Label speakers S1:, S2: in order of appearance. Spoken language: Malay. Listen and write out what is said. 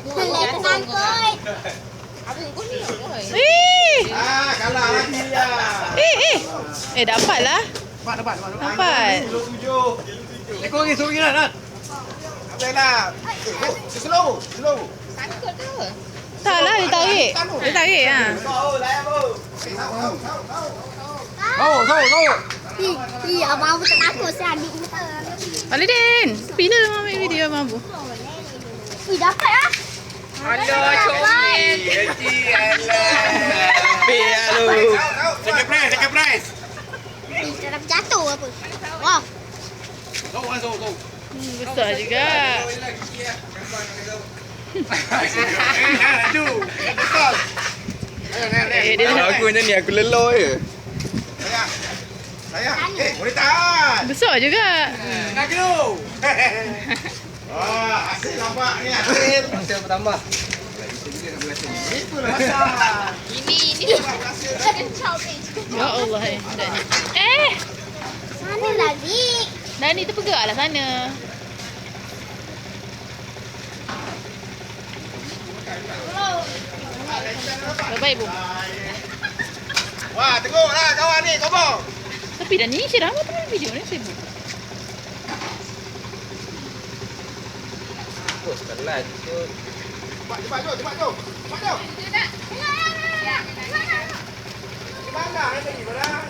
S1: Ngangkut.
S2: Kalah lagi ya.
S3: Dapat lah. Dapat.
S2: Ekor lagi, suruh lagi nak. Habis lah. Slow.
S3: Tak lah, dia tarik. Dia tarik ha.
S2: Tahu.
S1: Abang aku tak takut saya ambil motor.
S3: Walidin, bila mama ambil video abang Abu?
S1: Dapat lah.
S4: Alah, comel.
S2: Biar lu. Second prize.
S1: Tak dapat jatuh apa. Wah.
S2: Tahu.
S3: Besar juga.
S2: Aku macam ni, aku leloh je. Sayang. Boleh tahan.
S3: Besar juga.
S2: Nak dulu. Wah, hasil nampak ni hasil. Hasil bertambah. Itulah pasal.
S4: Ini sebab hasil kencau ni.
S3: Ya Allah Dani.
S1: Mana lagi?
S3: Dani terpegang lah sana. Baik Bu.
S2: Wah, tengoklah kawan ni, kobong.
S3: Tapi Dani Syirah apa tu video ni sibuk.
S2: Cepat jom. Di mana? Di mana?